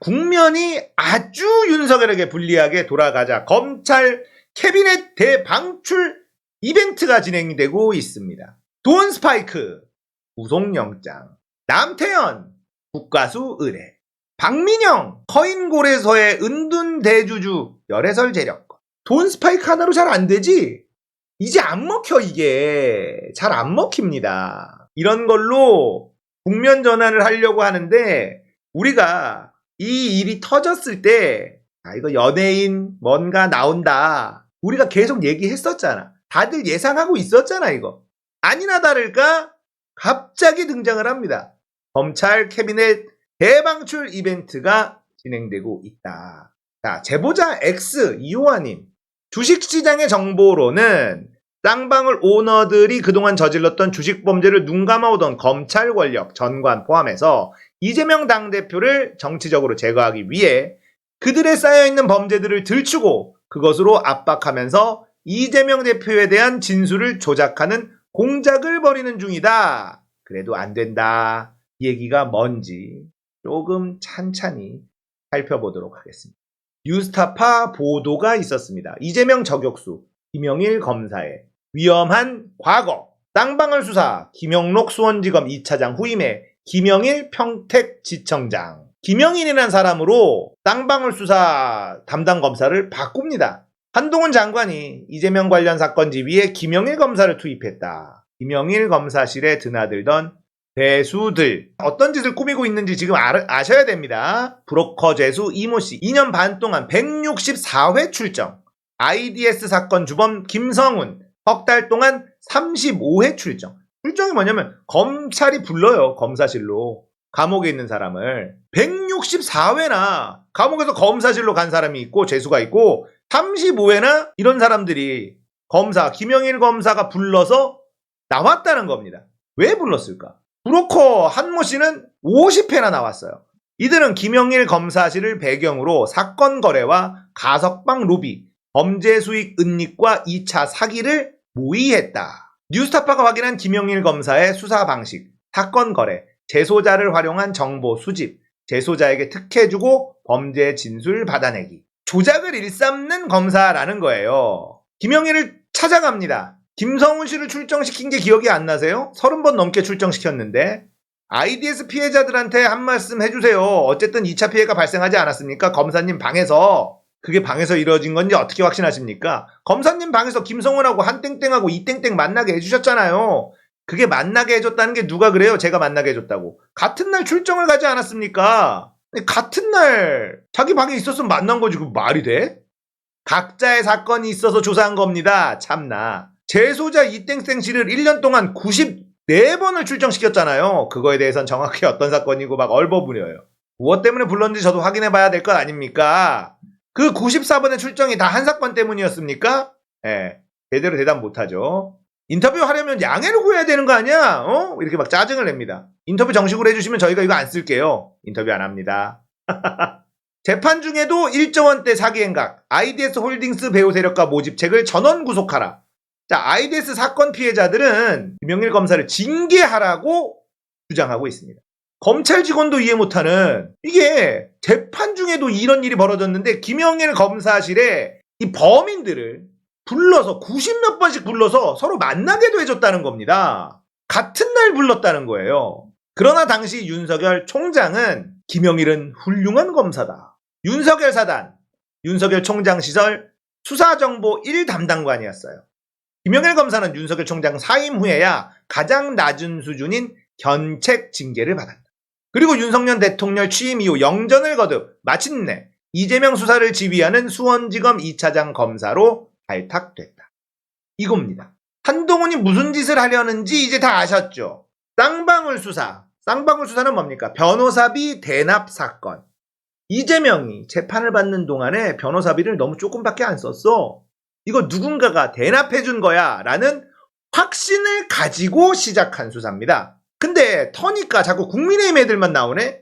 국면이 아주 윤석열에게 불리하게 돌아가자 검찰 캐비넷 대방출 이벤트가 진행되고 있습니다. 돈 스파이크 구속영장, 남태현 국가수 의뢰, 박민영 커인고래서의 은둔대주주 열애설 재력권. 돈 스파이크 하나로 잘 안 되지? 이제 안 먹혀. 이게 잘 안 먹힙니다. 이런 걸로 국면 전환을 하려고 하는데, 우리가 이 일이 터졌을 때 이거 연예인 뭔가 나온다, 우리가 계속 얘기했었잖아. 다들 예상하고 있었잖아. 이거 아니나 다를까 갑자기 등장을 합니다. 검찰 캐비넷 대방출 이벤트가 진행되고 있다. 자, 제보자 X 이호아님, 주식시장의 정보로는 쌍방울 오너들이 그동안 저질렀던 주식범죄를 눈감아오던 검찰 권력 전관 포함해서 이재명 당대표를 정치적으로 제거하기 위해 그들의 쌓여있는 범죄들을 들추고 그것으로 압박하면서 이재명 대표에 대한 진술을 조작하는 공작을 벌이는 중이다. 그래도 안 된다. 이 얘기가 뭔지 조금 찬찬히 살펴보도록 하겠습니다. 뉴스타파 보도가 있었습니다. 이재명 저격수 김영일 검사의 위험한 과거, 쌍방울 수사 김영록 수원지검 2차장 후임의 김영일 평택지청장. 김영일이라는 사람으로 쌍방울 수사 담당 검사를 바꿉니다. 한동훈 장관이 이재명 관련 사건 지휘에 김영일 검사를 투입했다. 김영일 검사실에 드나들던 배수들, 어떤 짓을 꾸미고 있는지 지금 아셔야 됩니다. 브로커 죄수 이모씨 2년 반 동안 164회 출정, IDS 사건 주범 김성훈 석 달 동안 35회 출정. 출정이 뭐냐면 검찰이 불러요. 검사실로 감옥에 있는 사람을 164회나 감옥에서 검사실로 간 사람이 있고 죄수가 있고, 35회나 이런 사람들이 검사 김영일 검사가 불러서 나왔다는 겁니다. 왜 불렀을까? 브로커 한모 씨는 50회나 나왔어요. 이들은 김영일 검사실을 배경으로 사건 거래와 가석방 로비, 범죄 수익 은닉과 2차 사기를 모의했다. 뉴스타파가 확인한 김영일 검사의 수사 방식, 사건 거래, 재소자를 활용한 정보 수집, 재소자에게 특혜주고 범죄 진술 받아내기, 조작을 일삼는 검사라는 거예요. 김영일을 찾아갑니다. 김성훈 씨를 출정시킨 게 기억이 안 나세요? 30번 넘게 출정시켰는데. IDS 피해자들한테 한 말씀 해주세요. 어쨌든 2차 피해가 발생하지 않았습니까? 검사님 방에서. 그게 방에서 이루어진 건지 어떻게 확신하십니까? 검사님 방에서 김성훈하고 한땡땡하고 이땡땡 만나게 해주셨잖아요. 그게 만나게 해줬다는 게 누가 그래요? 제가 만나게 해줬다고. 같은 날 출정을 가지 않았습니까? 같은 날 자기 방에 있었으면 만난 거지. 그 말이 돼? 각자의 사건이 있어서 조사한 겁니다. 참나. 재소자 이땡땡 씨를 1년 동안 94번을 출정시켰잖아요. 그거에 대해서는 정확히 어떤 사건이고 막 얼버무려요. 무엇 때문에 불렀는지 저도 확인해 봐야 될 것 아닙니까? 그 94번의 출정이 다 한 사건 때문이었습니까? 예, 제대로 대답 못하죠. 인터뷰 하려면 양해를 구해야 되는 거 아니야? 이렇게 막 짜증을 냅니다. 인터뷰 정식으로 해주시면 저희가 이거 안 쓸게요. 인터뷰 안 합니다. 재판 중에도 1조 원대 사기 행각, IDS 홀딩스 배후 세력가 모집책을 전원 구속하라. 자, IDS 사건 피해자들은 김영일 검사를 징계하라고 주장하고 있습니다. 검찰 직원도 이해 못하는, 이게 재판 중에도 이런 일이 벌어졌는데 김영일 검사실에 이 범인들을 불러서 90몇 번씩 불러서 서로 만나게도 해줬다는 겁니다. 같은 날 불렀다는 거예요. 그러나 당시 윤석열 총장은 김영일은 훌륭한 검사다. 윤석열 사단, 윤석열 총장 시절 수사정보 1 담당관이었어요. 김영일 검사는 윤석열 총장 사임 후에야 가장 낮은 수준인 견책 징계를 받았다. 그리고 윤석열 대통령 취임 이후 영전을 거듭 마침내 이재명 수사를 지휘하는 수원지검 2차장 검사로 발탁됐다. 이겁니다. 한동훈이 무슨 짓을 하려는지 이제 다 아셨죠? 쌍방울 수사. 쌍방울 수사는 뭡니까? 변호사비 대납 사건. 이재명이 재판을 받는 동안에 변호사비를 너무 조금밖에 안 썼어. 이거 누군가가 대납해준 거야 라는 확신을 가지고 시작한 수사입니다. 근데 터니까 자꾸 국민의힘 애들만 나오네?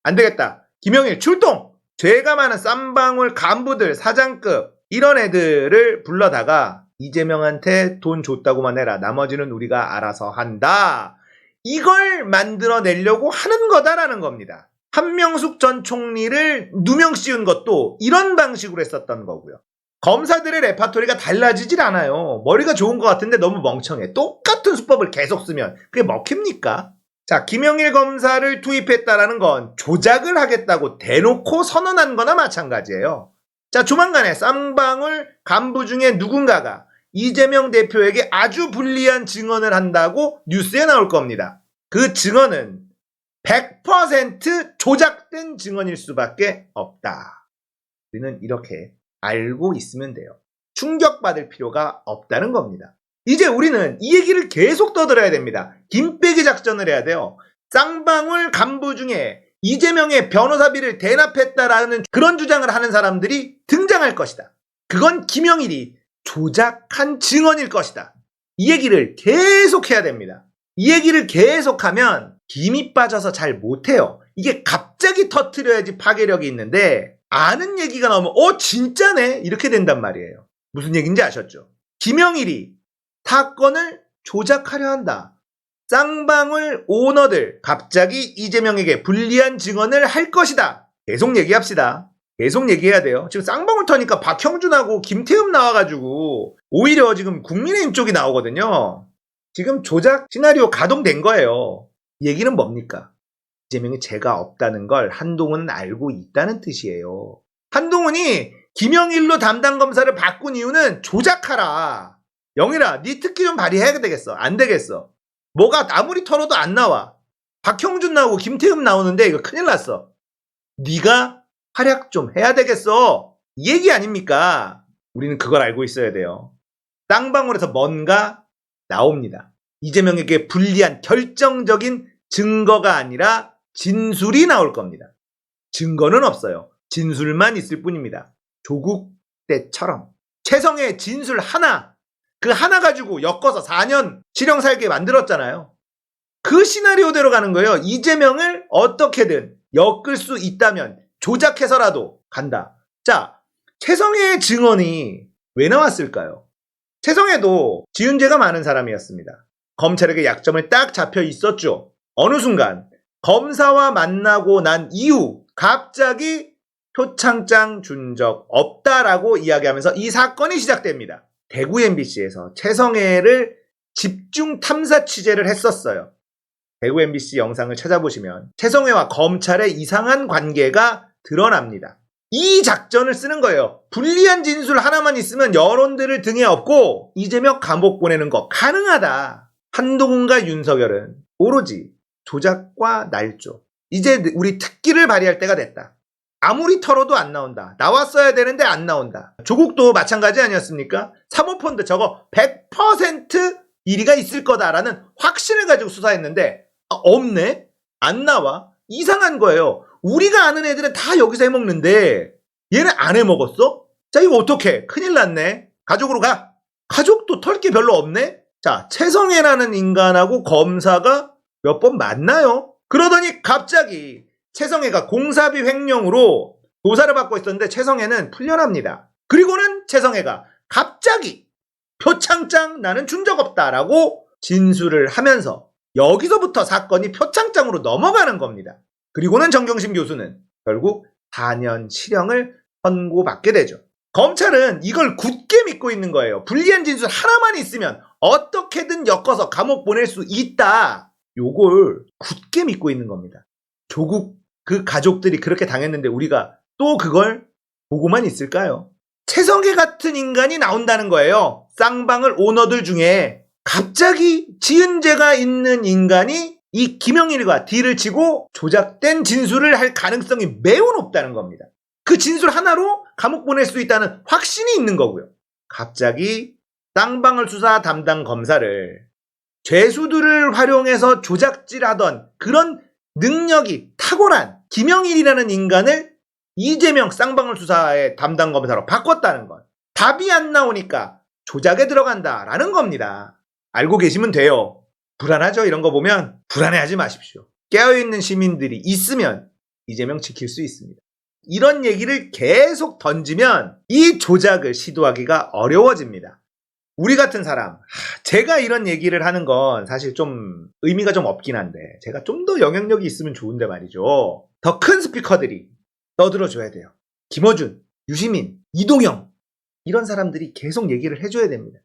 안 되겠다. 김영일 출동! 죄가 많은 쌍방울 간부들, 사장급 이런 애들을 불러다가 이재명한테 돈 줬다고만 해라. 나머지는 우리가 알아서 한다. 이걸 만들어내려고 하는 거다라는 겁니다. 한명숙 전 총리를 누명 씌운 것도 이런 방식으로 했었던 거고요. 검사들의 레파토리가 달라지질 않아요. 머리가 좋은 것 같은데 너무 멍청해. 똑같은 수법을 계속 쓰면 그게 먹힙니까? 자, 김영일 검사를 투입했다라는 건 조작을 하겠다고 대놓고 선언한 거나 마찬가지예요. 자, 조만간에 쌍방울 간부 중에 누군가가 이재명 대표에게 아주 불리한 증언을 한다고 뉴스에 나올 겁니다. 그 증언은 100% 조작된 증언일 수밖에 없다. 우리는 이렇게 알고 있으면 돼요. 충격받을 필요가 없다는 겁니다. 이제 우리는 이 얘기를 계속 떠들어야 됩니다. 김빼기 작전을 해야 돼요. 쌍방울 간부 중에 이재명의 변호사비를 대납했다라는 그런 주장을 하는 사람들이 등장할 것이다. 그건 김영일이 조작한 증언일 것이다. 이 얘기를 계속 해야 됩니다. 이 얘기를 계속하면 김이 빠져서 잘 못해요. 이게 갑자기 터트려야지 파괴력이 있는데 아는 얘기가 나오면 진짜네 이렇게 된단 말이에요. 무슨 얘기인지 아셨죠? 김영일이 사건을 조작하려 한다. 쌍방울 오너들 갑자기 이재명에게 불리한 증언을 할 것이다. 계속 얘기합시다. 계속 얘기해야 돼요. 지금 쌍방울 터니까 박형준하고 김태흠 나와가지고 오히려 지금 국민의힘 쪽이 나오거든요. 지금 조작 시나리오 가동된 거예요. 얘기는 뭡니까? 이재명이 죄가 없다는 걸 한동훈은 알고 있다는 뜻이에요. 한동훈이 김영일로 담당 검사를 바꾼 이유는 조작하라. 영일아, 네 특기 좀 발휘해야 되겠어. 안 되겠어. 뭐가 아무리 털어도 안 나와. 박형준 나오고 김태흠 나오는데 이거 큰일 났어. 네가 활약 좀 해야 되겠어. 이 얘기 아닙니까? 우리는 그걸 알고 있어야 돼요. 쌍방울에서 뭔가 나옵니다. 이재명에게 불리한 결정적인 증거가 아니라 진술이 나올 겁니다. 증거는 없어요. 진술만 있을 뿐입니다. 조국 때처럼 최성의 진술 하나, 그 하나 가지고 엮어서 4년 실형 살게 만들었잖아요. 그 시나리오대로 가는 거예요. 이재명을 어떻게든 엮을 수 있다면 조작해서라도 간다. 자, 최성의 증언이 왜 나왔을까요? 최성애도 지은 죄가 많은 사람이었습니다. 검찰에게 약점을 딱 잡혀 있었죠. 어느 순간 검사와 만나고 난 이후 갑자기 표창장 준 적 없다라고 이야기하면서 이 사건이 시작됩니다. 대구 MBC에서 최성애를 집중 탐사 취재를 했었어요. 대구 MBC 영상을 찾아보시면 최성애와 검찰의 이상한 관계가 드러납니다. 이 작전을 쓰는 거예요. 불리한 진술 하나만 있으면 여론들을 등에 업고 이재명 감옥 보내는 거 가능하다. 한동훈과 윤석열은 오로지 조작과 날조. 이제 우리 특기를 발휘할 때가 됐다. 아무리 털어도 안 나온다. 나왔어야 되는데 안 나온다. 조국도 마찬가지 아니었습니까? 사모펀드 저거 100% 일의가 있을 거다라는 확신을 가지고 수사했는데 없네? 안 나와? 이상한 거예요. 우리가 아는 애들은 다 여기서 해먹는데 얘는 안 해먹었어? 자, 이거 어떡해? 큰일 났네. 가족으로 가. 가족도 털 게 별로 없네? 자, 최성애라는 인간하고 검사가 몇 번 만나요? 그러더니 갑자기 최성애가 공사비 횡령으로 조사를 받고 있었는데 최성애는 풀려납니다. 그리고는 최성애가 갑자기 표창장 나는 준 적 없다라고 진술을 하면서 여기서부터 사건이 표창장으로 넘어가는 겁니다. 그리고는 정경심 교수는 결국 4년 실형을 선고받게 되죠. 검찰은 이걸 굳게 믿고 있는 거예요. 불리한 진술 하나만 있으면 어떻게든 엮어서 감옥 보낼 수 있다. 요걸 굳게 믿고 있는 겁니다. 조국 그 가족들이 그렇게 당했는데 우리가 또 그걸 보고만 있을까요? 최성애 같은 인간이 나온다는 거예요. 쌍방울 오너들 중에 갑자기 지은 죄가 있는 인간이 이 김영일과 딜을 치고 조작된 진술을 할 가능성이 매우 높다는 겁니다. 그 진술 하나로 감옥 보낼 수 있다는 확신이 있는 거고요. 갑자기 쌍방울 수사 담당 검사를 죄수들을 활용해서 조작질하던 그런 능력이 탁월한 김영일이라는 인간을 이재명 쌍방울 수사의 담당 검사로 바꿨다는 것. 답이 안 나오니까 조작에 들어간다라는 겁니다. 알고 계시면 돼요. 불안하죠? 이런 거 보면 불안해하지 마십시오. 깨어있는 시민들이 있으면 이재명 지킬 수 있습니다. 이런 얘기를 계속 던지면 이 조작을 시도하기가 어려워집니다. 우리 같은 사람, 제가 이런 얘기를 하는 건 사실 좀 의미가 좀 없긴 한데 제가 좀 더 영향력이 있으면 좋은데 말이죠. 더 큰 스피커들이 떠들어줘야 돼요. 김어준, 유시민, 이동영 이런 사람들이 계속 얘기를 해줘야 됩니다.